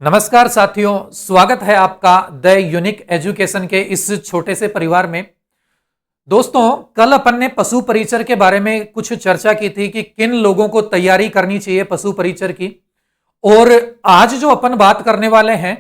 नमस्कार साथियों, स्वागत है आपका द यूनिक एजुकेशन के इस छोटे से परिवार में। दोस्तों, कल अपन ने पशु परिचर के बारे में कुछ चर्चा की थी कि किन लोगों को तैयारी करनी चाहिए पशु परिचर की। और आज जो अपन बात करने वाले हैं,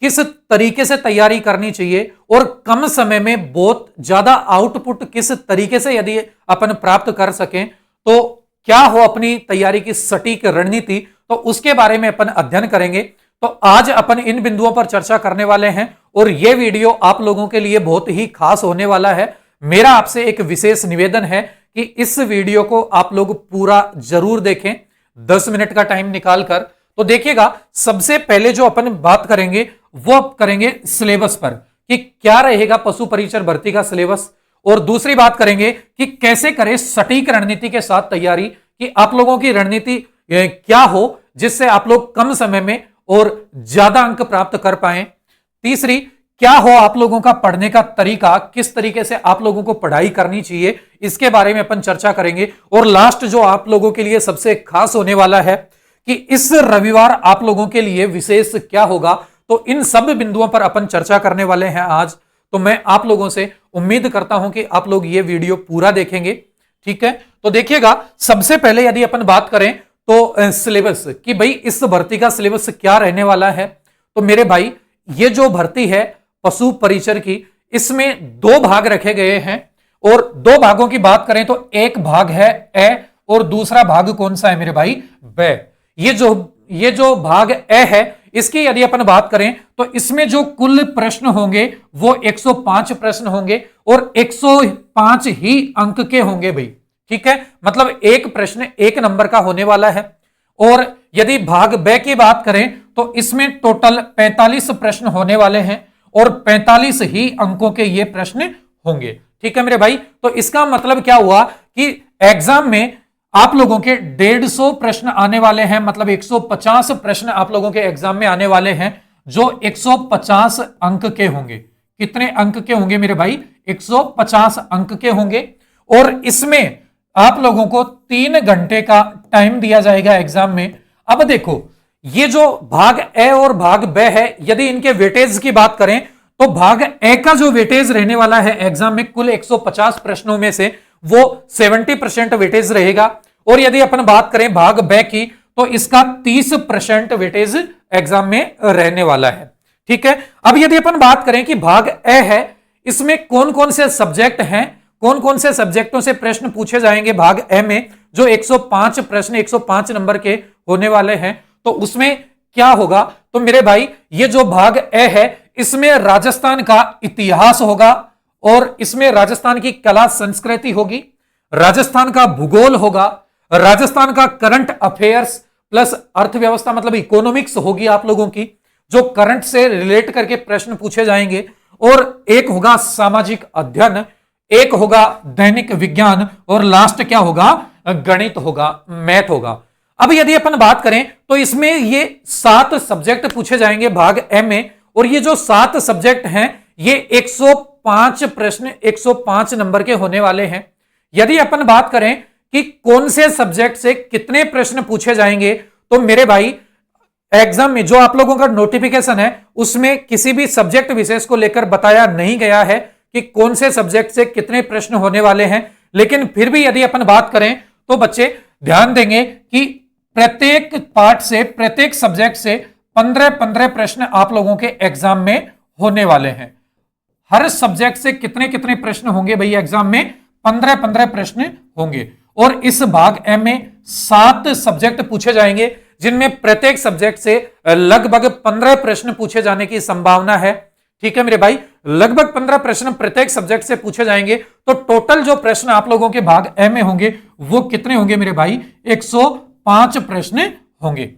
किस तरीके से तैयारी करनी चाहिए और कम समय में बहुत ज्यादा आउटपुट किस तरीके से यदि अपन प्राप्त कर सकें तो क्या हो अपनी तैयारी की सटीक रणनीति, तो उसके बारे में अपन अध्ययन करेंगे। तो आज अपन इन बिंदुओं पर चर्चा करने वाले हैं और यह वीडियो आप लोगों के लिए बहुत ही खास होने वाला है। मेरा आपसे एक विशेष निवेदन है कि इस वीडियो को आप लोग पूरा जरूर देखें, 10 मिनट का टाइम निकालकर। तो देखिएगा, सबसे पहले जो अपन बात करेंगे वो करेंगे सिलेबस पर कि क्या रहेगा पशु परिचर भर्ती का सिलेबस, और दूसरी बात करेंगे कि कैसे करें सटीक रणनीति के साथ तैयारी, कि आप लोगों की रणनीति क्या हो जिससे आप लोग कम समय में और ज्यादा अंक प्राप्त कर पाएं। तीसरी, क्या हो आप लोगों का पढ़ने का तरीका, किस तरीके से आप लोगों को पढ़ाई करनी चाहिए, इसके बारे में अपन चर्चा करेंगे। और लास्ट जो आप लोगों के लिए सबसे खास होने वाला है कि इस रविवार आप लोगों के लिए विशेष क्या होगा, तो इन सब बिंदुओं पर अपन चर्चा करने वाले हैं आज। तो मैं आप लोगों से उम्मीद करता हूं कि आप लोग ये वीडियो पूरा देखेंगे, ठीक है। तो देखिएगा, सबसे पहले यदि अपन बात करें तो सिलेबस कि भाई इस भर्ती का सिलेबस क्या रहने वाला है, तो मेरे भाई ये जो भर्ती है पशु परिचर की, इसमें 2 भाग रखे गए हैं। और 2 भागों की बात करें तो एक भाग है ए और दूसरा भाग कौन सा है मेरे भाई, बे। ये जो भाग ए है, इसकी यदि अपन बात करें तो इसमें जो कुल प्रश्न होंगे वो 105 प्रश्न होंगे और 105 ही अंक के होंगे भाई, ठीक है। मतलब एक प्रश्न 1 नंबर का होने वाला है। और यदि भाग बे की बात करें तो इसमें टोटल 45 प्रश्न होने वाले हैं और 45 ही अंकों के ये प्रश्न होंगे, ठीक है मेरे भाई। तो इसका मतलब क्या हुआ कि एग्जाम में आप लोगों के 150 प्रश्न आने वाले हैं, मतलब 150 प्रश्न आप लोगों के एग्जाम में आने वाले हैं जो 150 अंक के होंगे। कितने अंक के होंगे मेरे भाई, 150 अंक के होंगे। और इसमें आप लोगों को 3 घंटे का टाइम दिया जाएगा एग्जाम में। अब देखो, ये जो भाग ए और भाग बे है, यदि इनके वेटेज की बात करें तो भाग ए का जो वेटेज रहने वाला है एग्जाम में कुल 150 प्रश्नों में से वो 70% वेटेज रहेगा। और यदि अपन बात करें भाग बे की तो इसका 30% वेटेज एग्जाम में रहने वाला है, ठीक है। अब यदि अपन बात करें कि भाग ए है, इसमें कौन कौन से सब्जेक्ट हैं, कौन कौन से सब्जेक्टों से प्रश्न पूछे जाएंगे भाग ए में, जो 105 प्रश्न 105 नंबर के होने वाले हैं, तो उसमें क्या होगा। तो मेरे भाई ये जो भाग ए है, इसमें राजस्थान का इतिहास होगा और इसमें राजस्थान की कला संस्कृति होगी, राजस्थान का भूगोल होगा, राजस्थान का करंट अफेयर्स प्लस अर्थव्यवस्था मतलब इकोनॉमिक्स होगी आप लोगों की, जो करंट से रिलेट करके प्रश्न पूछे जाएंगे। और एक होगा सामाजिक अध्ययन, एक होगा दैनिक विज्ञान और लास्ट क्या होगा, गणित होगा, मैथ होगा। अब यदि अपन बात करें तो इसमें ये 7 सब्जेक्ट पूछे जाएंगे भाग ए में। और ये जो 7 सब्जेक्ट हैं ये 105 प्रश्न 105 नंबर के होने वाले हैं। यदि अपन बात करें कि कौन से सब्जेक्ट से कितने प्रश्न पूछे जाएंगे, तो मेरे भाई एग्जाम में जो आप लोगों का नोटिफिकेशन है उसमें किसी भी सब्जेक्ट विशेष को लेकर बताया नहीं गया है कि कौन से सब्जेक्ट से कितने प्रश्न होने वाले हैं। लेकिन फिर भी यदि अपन बात करें तो बच्चे ध्यान देंगे कि प्रत्येक पार्ट से, प्रत्येक सब्जेक्ट से 15-15 प्रश्न आप लोगों के एग्जाम में होने वाले हैं। हर सब्जेक्ट से कितने कितने प्रश्न होंगे भाई एग्जाम में, 15-15 प्रश्न होंगे। और इस भाग ए में 7 सब्जेक्ट पूछे जाएंगे जिनमें प्रत्येक सब्जेक्ट से लगभग 15 प्रश्न पूछे जाने की संभावना है, ठीक है मेरे भाई। लगभग 15 प्रश्न प्रत्येक सब्जेक्ट से पूछे जाएंगे। तो टोटल जो प्रश्न आप लोगों के भाग ए में होंगे वो कितने होंगे मेरे भाई, 105 प्रश्न होंगे।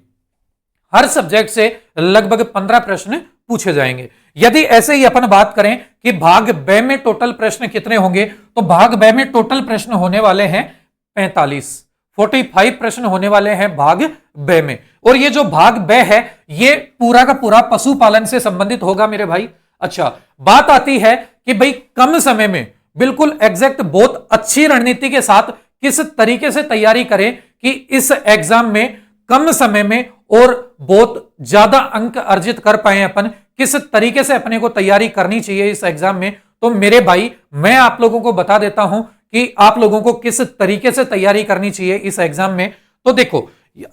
हर सब्जेक्ट से लगभग 15 प्रश्न पूछे जाएंगे। यदि ऐसे ही अपन बात करें कि भाग बे में टोटल प्रश्न कितने होंगे, तो भाग बे में टोटल प्रश्न होने वाले हैं 45 प्रश्न होने वाले हैं भाग बे में। और ये जो भाग बे है ये पूरा का पूरा पशुपालन से संबंधित होगा मेरे भाई। अच्छा, बात आती है कि भाई कम समय में बिल्कुल एग्जैक्ट बहुत अच्छी रणनीति के साथ किस तरीके से तैयारी करें कि इस एग्जाम में कम समय में और बहुत ज्यादा अंक अर्जित कर पाए अपन, किस तरीके से अपने को तैयारी करनी चाहिए इस एग्जाम में, तो मेरे भाई मैं आप लोगों को बता देता हूं कि आप लोगों को किस तरीके से तैयारी करनी चाहिए इस एग्जाम में। तो देखो,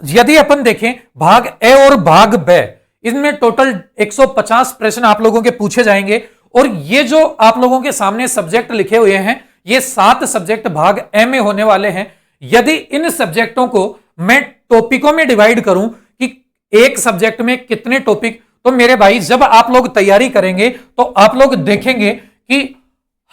यदि अपन देखें भाग ए और भाग ब, इनमें टोटल 150 प्रश्न आप लोगों के पूछे जाएंगे, और ये जो आप लोगों के सामने सब्जेक्ट लिखे हुए हैं, ये 7 सब्जेक्ट भाग ए में होने वाले हैं। यदि इन सब्जेक्टों को मैं टॉपिकों में डिवाइड करूं कि एक सब्जेक्ट में कितने टॉपिक, तो मेरे भाई जब आप लोग तैयारी करेंगे तो आप लोग देखेंगे कि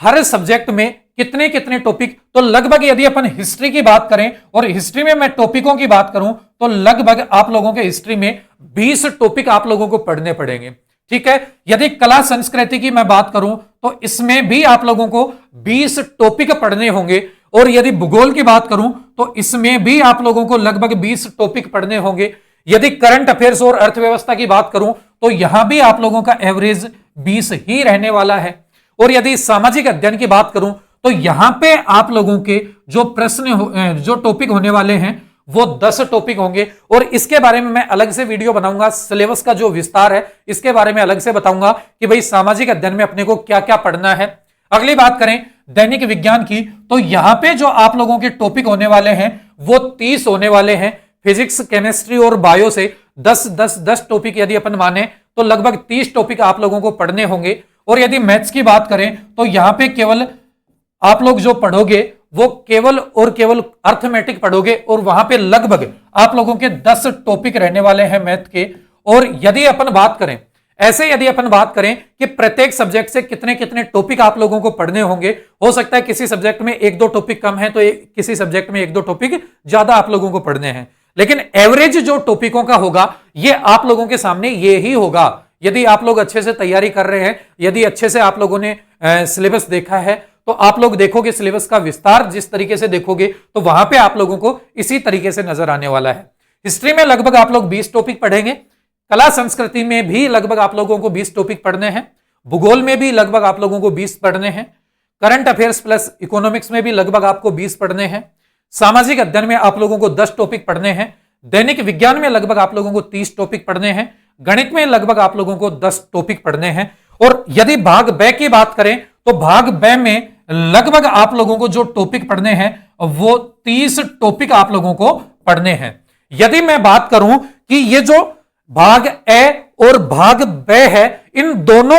हर सब्जेक्ट में कितने कितने टॉपिक, तो लगभग यदि अपन हिस्ट्री की बात करें और हिस्ट्री में मैं टॉपिकों की बात करूं तो लगभग आप लोगों के हिस्ट्री में 20 टॉपिक आप लोगों को पढ़ने पड़ेंगे। ठीक है, यदि कला संस्कृति की मैं बात करूं तो इसमें भी आप लोगों को 20 टॉपिक पढ़ने होंगे, और यदि भूगोल की बात करूं तो इसमें भी आप लोगों को लगभग 20 टॉपिक पढ़ने होंगे। यदि करंट अफेयर्स और अर्थव्यवस्था की बात करूं तो यहां भी आप लोगों का एवरेज 20 ही रहने वाला है। और यदि सामाजिक अध्ययन की बात करूं तो यहां पे आप लोगों के जो प्रश्न जो टॉपिक होने वाले हैं वो 10 टॉपिक होंगे, और इसके बारे में मैं अलग से वीडियो बनाऊंगा। सिलेबस का जो विस्तार है इसके बारे में अलग से बताऊंगा कि भाई सामाजिक अध्ययन में अपने को क्या क्या पढ़ना है। अगली बात करें दैनिक विज्ञान की, तो यहां पे जो आप लोगों के टॉपिक होने वाले हैं वो 30 होने वाले हैं। फिजिक्स, केमिस्ट्री और बायो से 10 टॉपिक यदि अपन माने तो लगभग 30 टॉपिक आप लोगों को पढ़ने होंगे। और यदि मैथ्स की बात करें तो यहां पे केवल आप लोग जो पढ़ोगे वो केवल और केवल अर्थमेटिक पढ़ोगे, और वहां पे लगभग आप लोगों के 10 टॉपिक रहने वाले हैं मैथ के। और यदि अपन बात करें यदि अपन बात करें कि प्रत्येक सब्जेक्ट से कितने कितने टॉपिक आप लोगों को पढ़ने होंगे, हो सकता है किसी सब्जेक्ट में 1-2 टॉपिक कम है तो किसी सब्जेक्ट में 1-2 टॉपिक ज्यादा आप लोगों को पढ़ने हैं, लेकिन एवरेज जो टॉपिकों का होगा ये आप लोगों के सामने ये ही होगा। यदि आप लोग अच्छे से तैयारी कर रहे हैं, यदि अच्छे से आप लोगों ने सिलेबस देखा है, तो आप लोग देखोगे सिलेबस का विस्तार जिस तरीके से देखोगे तो वहां पे आप लोगों को इसी तरीके से नजर आने वाला है। हिस्ट्री में लगभग आप लोग 20 टॉपिक पढ़ेंगे, कला संस्कृति में भी लगभग आप लोगों को 20 टॉपिक पढ़ने हैं, भूगोल में भी लगभग आप लोगों को 20 पढ़ने हैं, करंट अफेयर्स प्लस इकोनॉमिक्स में भी लगभग आपको 20 पढ़ने हैं, सामाजिक अध्ययन में आप लोगों को 10 टॉपिक पढ़ने हैं, दैनिक विज्ञान में लगभग आप लोगों को 30 टॉपिक पढ़ने हैं, गणित में लगभग आप लोगों को 10 टॉपिक पढ़ने हैं। और यदि भाग ब की बात करें तो भाग ब में लगभग आप लोगों को जो टॉपिक पढ़ने हैं वो 30 टॉपिक आप लोगों को पढ़ने हैं। यदि मैं बात करूं कि ये जो भाग ए और भाग ब है, इन दोनों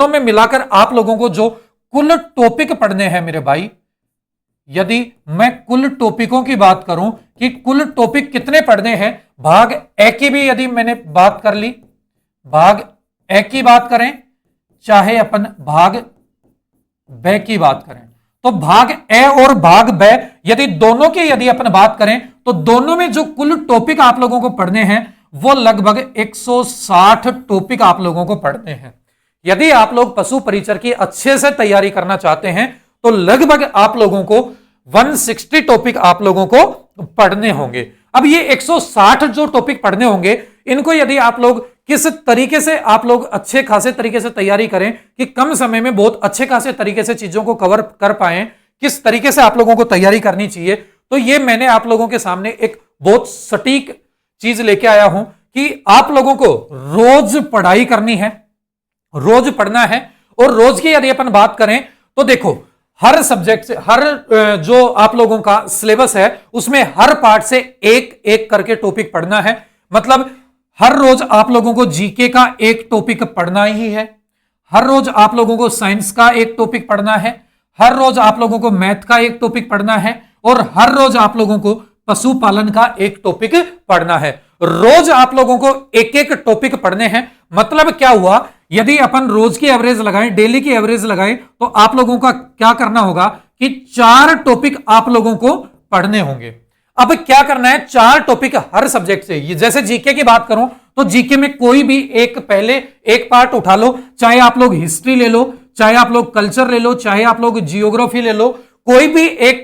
में मिलाकर आप लोगों को जो कुल टॉपिक पढ़ने हैं मेरे भाई, यदि मैं कुल टॉपिकों की बात करूं कि कुल टॉपिक कितने पढ़ने हैं, भाग ए की भी यदि मैंने बात कर ली, भाग ए की बात करें चाहे अपन भाग ब की बात करें, तो भाग ए और भाग ब यदि दोनों की यदि अपन बात करें तो दोनों में जो कुल टॉपिक आप लोगों को पढ़ने हैं वो लगभग 160 टॉपिक आप लोगों को पढ़ने हैं। यदि आप लोग पशु परिचर की अच्छे से तैयारी करना चाहते हैं तो लगभग आप लोगों को 160 टॉपिक आप लोगों को पढ़ने होंगे। अब ये 160 जो टॉपिक पढ़ने होंगे, इनको यदि आप लोग किस तरीके से आप लोग अच्छे खासे तरीके से तैयारी करें कि कम समय में बहुत अच्छे खासे तरीके से चीजों को कवर कर पाएं, किस तरीके से आप लोगों को तैयारी करनी चाहिए, तो ये मैंने आप लोगों के सामने एक बहुत सटीक चीज लेके आया हूं कि आप लोगों को रोज पढ़ाई करनी है, रोज पढ़ना है। और रोज की यदि अपन बात करें तो देखो, हर सब्जेक्ट से हर जो आप लोगों का सिलेबस है उसमें हर पार्ट से एक एक करके टॉपिक पढ़ना है। मतलब हर रोज आप लोगों को जीके का एक टॉपिक पढ़ना ही है, हर रोज आप लोगों को साइंस का एक टॉपिक पढ़ना है, हर रोज आप लोगों को मैथ का एक टॉपिक पढ़ना है, और हर रोज आप लोगों को पशुपालन का एक टॉपिक पढ़ना है। रोज आप लोगों को एक एक टॉपिक पढ़ने हैं। मतलब क्या हुआ, यदि अपन रोज की एवरेज लगाएं, डेली की एवरेज लगाएं, तो आप लोगों का क्या करना होगा कि 4 टॉपिक आप लोगों को पढ़ने होंगे। अब क्या करना है, 4 टॉपिक हर सब्जेक्ट से। जैसे जीके की बात करूं तो जीके में कोई भी पहले एक पार्ट उठा लो, चाहे आप लोग हिस्ट्री ले लो, चाहे आप लोग कल्चर ले लो, चाहे आप लोग जियोग्राफी ले लो, कोई भी एक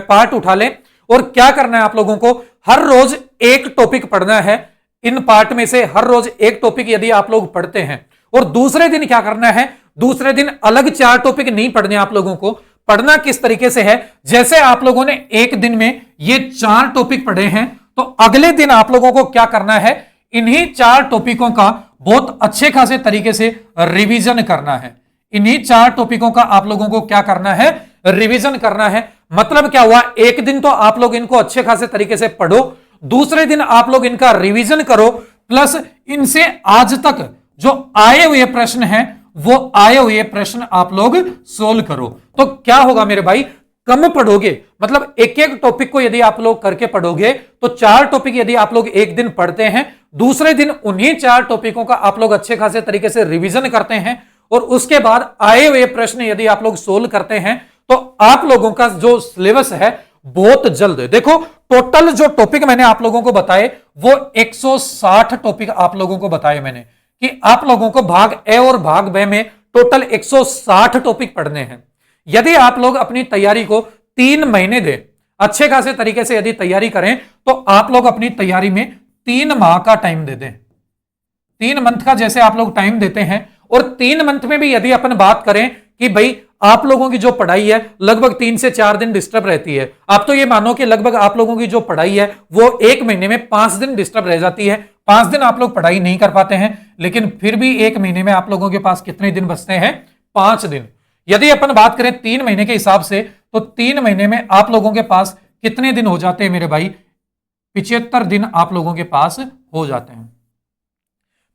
पार्ट उठा ले, और क्या करना है आप लोगों को, हर रोज एक टॉपिक पढ़ना है। इन पार्ट में से हर रोज एक टॉपिक यदि आप लोग पढ़ते हैं, और दूसरे दिन क्या करना है, दूसरे दिन अलग 4 टॉपिक नहीं पढ़ने आप लोगों को। पढ़ना किस तरीके से है, जैसे आप लोगों ने एक दिन में ये 4 टॉपिक पढ़े हैं, तो अगले दिन आप लोगों को क्या करना है, इन्हीं 4 टॉपिकों का बहुत अच्छे खासे तरीके से रिवीजन करना है। इन्हीं 4 टॉपिकों का आप लोगों को क्या करना है, रिवीजन करना है। मतलब क्या हुआ, एक दिन तो आप लोग इनको अच्छे खासे तरीके से पढ़ो, दूसरे दिन आप लोग इनका रिवीजन करो, प्लस इनसे आज तक जो आए हुए प्रश्न हैं वो आए हुए प्रश्न आप लोग सोल्व करो। तो क्या होगा मेरे भाई, कम पढ़ोगे, मतलब एक एक टॉपिक को यदि आप लोग करके पढ़ोगे तो 4 टॉपिक यदि आप लोग एक दिन पढ़ते हैं, दूसरे दिन उन्हीं 4 टॉपिकों का आप लोग अच्छे खासे तरीके से रिवीजन करते हैं और उसके बाद आए हुए प्रश्न यदि आप लोग सोल्व करते हैं तो आप लोगों का जो सिलेबस है बहुत जल्द, देखो टोटल जो टॉपिक मैंने आप लोगों को बताए वो 160 टॉपिक आप लोगों को बताए मैंने कि आप लोगों को भाग ए और भाग बी में टोटल 160 टॉपिक पढ़ने हैं। यदि आप लोग अपनी तैयारी को 3 महीने दें, अच्छे खासे तरीके से यदि तैयारी करें तो आप लोग अपनी तैयारी में 3 माह का टाइम दे दें। 3 मंथ का जैसे आप लोग टाइम देते हैं और 3 मंथ में भी यदि अपन बात करें कि भाई आप लोगों की जो पढ़ाई है लगभग 3 से 4 दिन डिस्टर्ब रहती है, आप तो ये मानो कि लगभग आप लोगों की जो पढ़ाई है वो 1 महीने में 5 दिन डिस्टर्ब रह जाती है। 5 दिन आप लोग पढ़ाई नहीं कर पाते हैं, लेकिन फिर भी 1 महीने में आप लोगों के पास कितने दिन बचते हैं, 5 दिन। यदि अपन बात करें 3 महीने के हिसाब से तो 3 महीने में आप लोगों के पास कितने दिन हो जाते हैं मेरे भाई, 75 दिन आप लोगों के पास हो जाते हैं।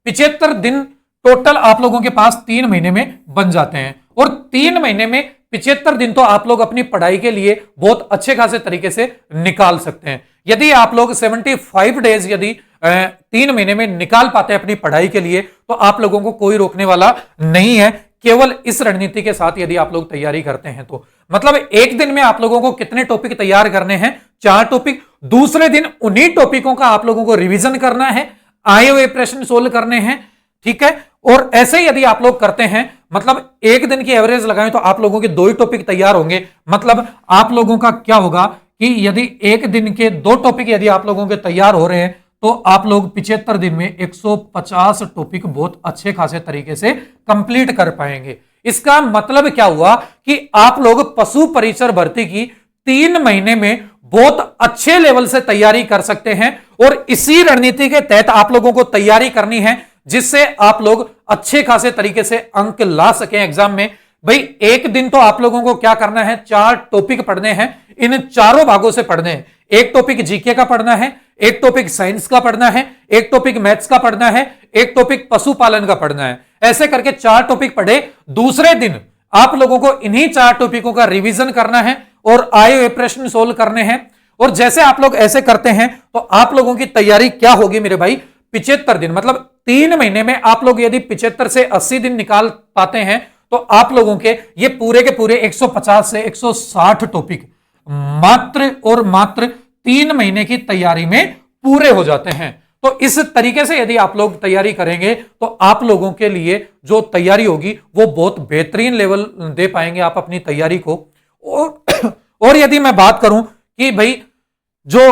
75 दिन टोटल आप लोगों के पास 3 महीने में बन जाते हैं और 3 महीने में 75 दिन तो आप लोग अपनी पढ़ाई के लिए बहुत अच्छे खासे तरीके से निकाल सकते हैं। यदि आप लोग 75 डेज यदि 3 महीने में निकाल पाते हैं अपनी पढ़ाई के लिए तो आप लोगों को कोई रोकने वाला नहीं है, केवल इस रणनीति के साथ यदि आप लोग तैयारी करते हैं तो। मतलब एक दिन में आप लोगों को कितने टॉपिक तैयार करने हैं, 4 टॉपिक, दूसरे दिन उन्हीं टॉपिकों का आप लोगों को रिवीजन करना है, आए हुए प्रश्न सोल्व करने हैं, ठीक है। और ऐसे यदि आप लोग करते हैं, मतलब एक दिन की एवरेज लगाएं तो आप लोगों के 2 ही टॉपिक तैयार होंगे। मतलब आप लोगों का क्या होगा कि यदि एक दिन के 2 टॉपिक यदि आप लोगों के तैयार हो रहे हैं तो आप लोग 75 दिन में 150 टॉपिक बहुत अच्छे खासे तरीके से कंप्लीट कर पाएंगे। इसका मतलब क्या हुआ कि आप लोग पशु परिचर भर्ती की 3 महीने में बहुत अच्छे लेवल से तैयारी कर सकते हैं और इसी रणनीति के तहत आप लोगों को तैयारी करनी है जिससे आप लोग अच्छे खासे तरीके से अंक ला सकें एग्जाम में। भाई एक दिन तो आप लोगों को क्या करना है, 4 टॉपिक पढ़ने हैं, इन चारों भागों से पढ़ने हैं। एक टॉपिक जीके का पढ़ना है, एक टॉपिक साइंस का पढ़ना है, एक टॉपिक मैथ्स का पढ़ना है, एक टॉपिक पशुपालन का पढ़ना है। ऐसे करके 4 टॉपिक पढ़े, दूसरे दिन आप लोगों को इन्हीं 4 टॉपिकों का रिवीजन करना है और आए हुए प्रश्न सोल्व करने हैं। और जैसे आप लोग ऐसे करते हैं तो आप लोगों की तैयारी क्या होगी मेरे भाई, 75 दिन, मतलब 3 महीने में आप लोग यदि 75 से 80 दिन निकाल पाते हैं तो आप लोगों के ये पूरे के पूरे 150 से 160 टॉपिक मात्र और मात्र 3 महीने की तैयारी में पूरे हो जाते हैं। तो इस तरीके से यदि आप लोग तैयारी करेंगे तो आप लोगों के लिए जो तैयारी होगी वो बहुत बेहतरीन लेवल दे पाएंगे आप अपनी तैयारी को। और यदि मैं बात करूं कि भाई जो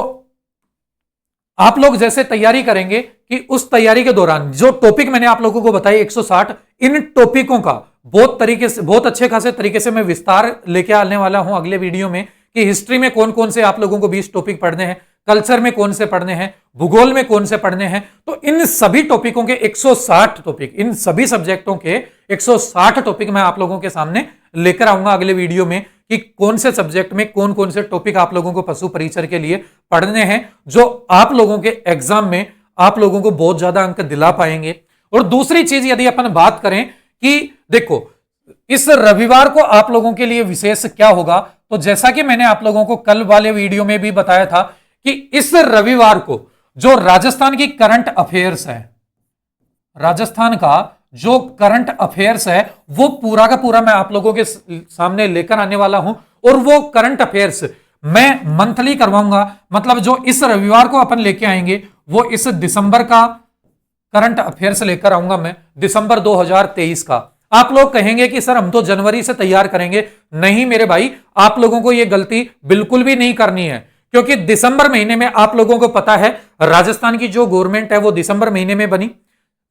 आप लोग जैसे तैयारी करेंगे कि उस तैयारी के दौरान जो टॉपिक मैंने आप लोगों को बताए 160, इन टॉपिकों का बहुत तरीके से, बहुत अच्छे खासे तरीके से मैं विस्तार लेके आने वाला हूं अगले वीडियो में कि हिस्ट्री में कौन कौन से आप लोगों को 20 टॉपिक पढ़ने हैं, कल्चर में कौन से पढ़ने हैं, भूगोल में कौन से पढ़ने हैं। तो इन सभी टॉपिकों के 160 टॉपिक, इन सभी सब्जेक्टों के 160 टॉपिक मैं आप लोगों के सामने लेकर आऊंगा अगले वीडियो में कि कौन से सब्जेक्ट में कौन कौन से टॉपिक आप लोगों को पशु परिचर के लिए पढ़ने हैं जो आप लोगों के एग्जाम में आप लोगों को बहुत ज्यादा अंक दिला पाएंगे। और दूसरी चीज यदि अपन बात करें कि देखो इस रविवार को आप लोगों के लिए विशेष क्या होगा, तो जैसा कि मैंने आप लोगों को कल वाले वीडियो में भी बताया था कि इस रविवार को जो राजस्थान की करंट अफेयर्स है, राजस्थान का जो करंट अफेयर्स है वो पूरा का पूरा मैं आप लोगों के सामने लेकर आने वाला हूं। और वो करंट अफेयर्स मैं मंथली करवाऊंगा, मतलब जो इस रविवार को अपन लेके आएंगे वो इस दिसंबर का करंट अफेयर्स लेकर आऊंगा मैं, दिसंबर 2023 का। आप लोग कहेंगे कि सर हम तो जनवरी से तैयार करेंगे। नहीं मेरे भाई, आप लोगों को यह गलती बिल्कुल भी नहीं करनी है, क्योंकि दिसंबर महीने में आप लोगों को पता है राजस्थान की जो गवर्नमेंट है वो दिसंबर महीने में बनी,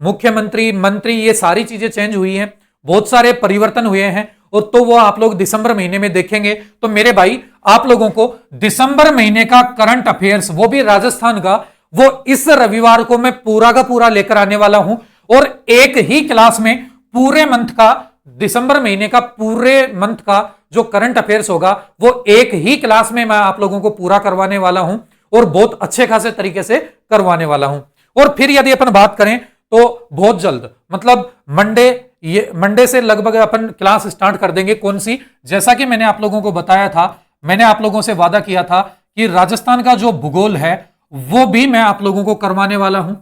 मुख्यमंत्री, मंत्री, ये सारी चीजें चेंज हुई हैं, बहुत सारे परिवर्तन हुए हैं और तो वो आप लोग दिसंबर महीने में देखेंगे। तो मेरे भाई आप लोगों को दिसंबर महीने का करंट अफेयर्स, वो भी राजस्थान का, वो इस रविवार को मैं पूरा का पूरा लेकर आने वाला हूं। और एक ही क्लास में पूरे मंथ का, दिसंबर महीने का पूरे मंथ का जो करंट अफेयर्स होगा वो एक ही क्लास में मैं आप लोगों को पूरा करवाने वाला हूं और बहुत अच्छे खासे तरीके से करवाने वाला हूं। और फिर यदि अपन बात करें तो बहुत जल्द, मतलब मंडे से लगभग अपन क्लास स्टार्ट कर देंगे। कौन सी? जैसा कि मैंने आप लोगों को बताया था, मैंने आप लोगों से वादा किया था कि राजस्थान का जो भूगोल है वो भी मैं आप लोगों को करवाने वाला हूं।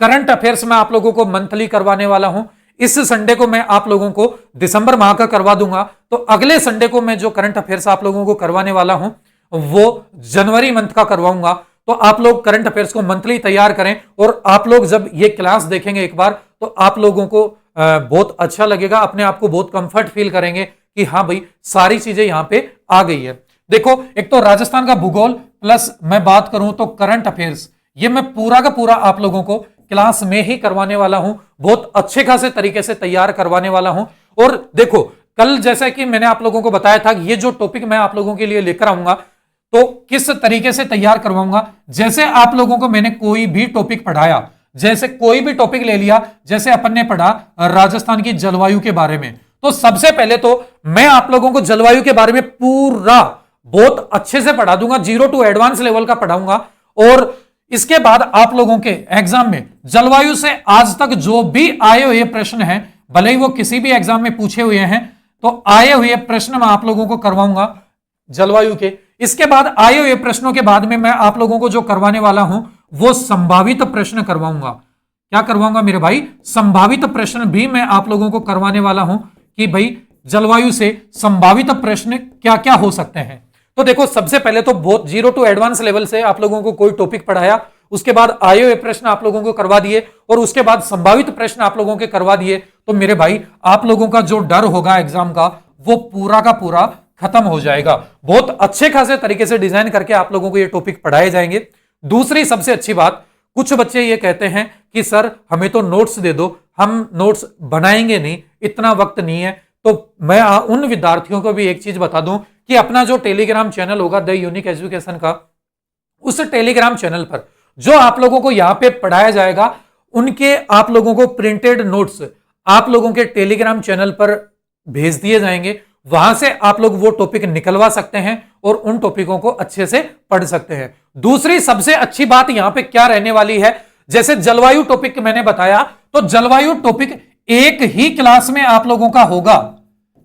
करंट अफेयर्स में आप लोगों को मंथली करवाने वाला हूं। इस संडे को मैं आप लोगों को दिसंबर माह का करवा दूंगा, तो अगले संडे को मैं जो करंट अफेयर्स आप लोगों को करवाने वाला हूं वो जनवरी मंथ का करवाऊंगा। तो आप लोग करंट अफेयर्स को मंथली तैयार करें और आप लोग जब ये क्लास देखेंगे एक बार तो आप लोगों को बहुत अच्छा लगेगा, अपने आप को बहुत कंफर्ट फील करेंगे कि हाँ भाई सारी चीजें यहां पे आ गई है। देखो, एक तो राजस्थान का भूगोल प्लस मैं बात करूं तो करंट अफेयर्स, ये मैं पूरा का पूरा आप लोगों को क्लास में ही करवाने वाला हूं, बहुत अच्छे खासे तरीके से तैयार करवाने वाला हूं। और देखो, कल जैसा कि मैंने आप लोगों को बताया था ये जो टॉपिक मैं आप लोगों के लिए लेकर आऊंगा तो किस तरीके से तैयार करवाऊंगा। जैसे आप लोगों को मैंने कोई भी टॉपिक पढ़ाया, जैसे कोई भी टॉपिक ले लिया, जैसे अपन ने पढ़ा राजस्थान की जलवायु के बारे में, तो सबसे पहले तो मैं आप लोगों को जलवायु के बारे में पूरा बहुत अच्छे से पढ़ा दूंगा, 0 टू एडवांस लेवल का पढ़ाऊंगा। और इसके बाद आप लोगों के एग्जाम में जलवायु से आज तक जो भी आए हुए प्रश्न हैं, भले ही वो किसी भी एग्जाम में पूछे हुए हैं, तो आए हुए प्रश्न मैं आप लोगों को करवाऊंगा जलवायु के। इसके बाद आए हुए प्रश्नों के बाद में मैं आप लोगों को जो करवाने वाला हूं वो संभावित प्रश्न करवाऊंगा। क्या करवाऊंगा मेरे भाई? संभावित प्रश्न भी मैं आप लोगों को करवाने वाला हूं कि भाई जलवायु से संभावित प्रश्न क्या क्या हो सकते हैं। तो देखो, सबसे पहले तो बहुत 0 टू एडवांस लेवल से आप लोगों को कोई टॉपिक पढ़ाया, उसके बाद आए हुए प्रश्न आप लोगों को करवा दिए और उसके बाद संभावित प्रश्न आप लोगों के करवा दिए। तो मेरे भाई आप लोगों का जो डर होगा एग्जाम का वो पूरा का पूरा खत्म हो जाएगा। बहुत अच्छे खासे तरीके से डिजाइन करके आप लोगों को ये टॉपिक पढ़ाए जाएंगे। दूसरी सबसे अच्छी बात, कुछ बच्चे ये कहते हैं कि सर हमें तो नोट्स दे दो, हम नोट्स बनाएंगे नहीं, इतना वक्त नहीं है। तो मैं उन विद्यार्थियों को भी एक चीज बता दूं कि अपना जो टेलीग्राम चैनल होगा द यूनिक एजुकेशन का, उस टेलीग्राम चैनल पर जो आप लोगों को यहां पे पढ़ाया जाएगा उनके आप लोगों को प्रिंटेड नोट्स आप लोगों के टेलीग्राम चैनल पर भेज दिए जाएंगे। वहां से आप लोग वो टॉपिक निकलवा सकते हैं और उन टॉपिकों को अच्छे से पढ़ सकते हैं। दूसरी सबसे अच्छी बात यहां पे क्या रहने वाली है, जैसे जलवायु टॉपिक मैंने बताया, तो जलवायु टॉपिक एक ही क्लास में आप लोगों का होगा।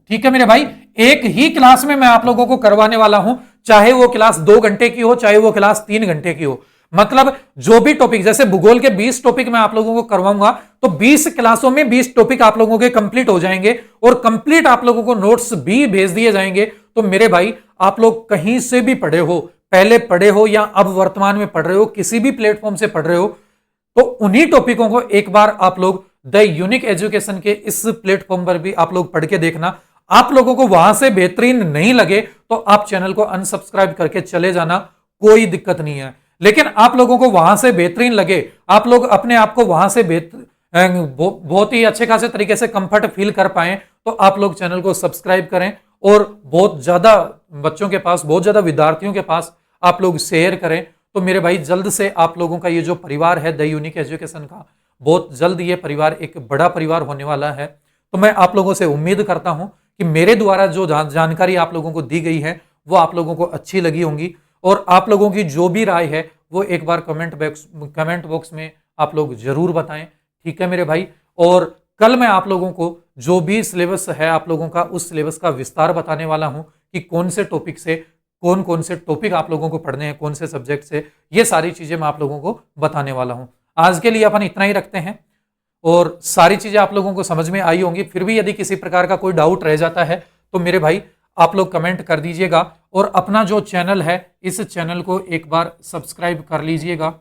ठीक है मेरे भाई, एक ही क्लास में मैं आप लोगों को करवाने वाला हूं, चाहे वो क्लास 2 घंटे की हो, चाहे वो क्लास 3 घंटे की हो। मतलब जो भी टॉपिक, जैसे भूगोल के 20 टॉपिक मैं आप लोगों को करवाऊंगा तो 20 क्लासों में 20 टॉपिक आप लोगों के कंप्लीट हो जाएंगे और कंप्लीट आप लोगों को नोट्स भी भेज दिए जाएंगे। तो मेरे भाई आप लोग कहीं से भी पढ़े हो, पहले पढ़े हो या अब वर्तमान में पढ़ रहे हो, किसी भी प्लेटफॉर्म से पढ़ रहे हो, तो उन्हीं टॉपिकों को एक बार आप लोग द यूनिक एजुकेशन के इस प्लेटफॉर्म पर भी आप लोग पढ़ के देखना। आप लोगों को वहां से बेहतरीन नहीं लगे तो आप चैनल को अनसब्सक्राइब करके चले जाना, कोई दिक्कत नहीं है। लेकिन आप लोगों को वहां से बेहतरीन लगे, आप लोग अपने आप को वहां से बहुत ही अच्छे खासे तरीके से कंफर्ट फील कर पाए, तो आप लोग चैनल को सब्सक्राइब करें और बहुत ज्यादा बच्चों के पास, बहुत ज्यादा विद्यार्थियों के पास आप लोग शेयर करें। तो मेरे भाई जल्द से आप लोगों का ये जो परिवार है द यूनिक एजुकेशन का, बहुत जल्द ये परिवार एक बड़ा परिवार होने वाला है। तो मैं आप लोगों से उम्मीद करता हूं कि मेरे द्वारा जो जानकारी आप लोगों को दी गई है वो आप लोगों को अच्छी लगी होंगी और आप लोगों की जो भी राय है वो एक बार कमेंट बॉक्स में आप लोग जरूर बताएं। ठीक है मेरे भाई, और कल मैं आप लोगों को जो भी सिलेबस है आप लोगों का, उस सिलेबस का विस्तार बताने वाला हूं कि कौन से टॉपिक से कौन कौन से टॉपिक आप लोगों को पढ़ने हैं, कौन से सब्जेक्ट से, ये सारी चीजें मैं आप लोगों को बताने वाला हूं। आज के लिए अपन इतना ही रखते हैं और सारी चीजें आप लोगों को समझ में आई होंगी। फिर भी यदि किसी प्रकार का कोई डाउट रह जाता है तो मेरे भाई आप लोग कमेंट कर दीजिएगा और अपना जो चैनल है इस चैनल को एक बार सब्सक्राइब कर लीजिएगा।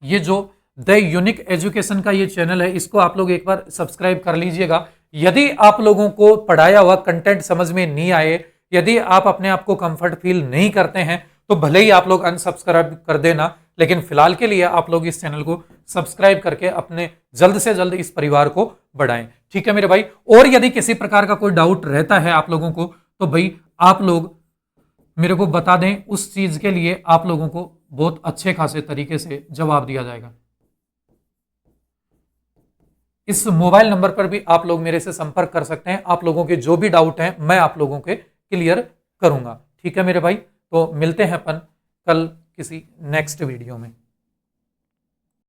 ये जो द यूनिक एजुकेशन का ये चैनल है इसको आप लोग एक बार सब्सक्राइब कर लीजिएगा। यदि आप लोगों को पढ़ाया हुआ कंटेंट समझ में नहीं आए, यदि आप अपने आप को कंफर्ट फील नहीं करते हैं तो भले ही आप लोग अनसब्सक्राइब कर देना, लेकिन फिलहाल के लिए आप लोग इस चैनल को सब्सक्राइब करके अपने जल्द से जल्द इस परिवार को बढ़ाएं। ठीक है मेरे भाई। और यदि किसी प्रकार का कोई डाउट रहता है आप लोगों को तो भाई आप लोग मेरे को बता दें, उस चीज के लिए आप लोगों को बहुत अच्छे खासे तरीके से जवाब दिया जाएगा। इस मोबाइल नंबर पर भी आप लोग मेरे से संपर्क कर सकते हैं। आप लोगों के जो भी डाउट हैं मैं आप लोगों के क्लियर करूंगा। ठीक है मेरे भाई, तो मिलते हैं अपन कल किसी नेक्स्ट वीडियो में।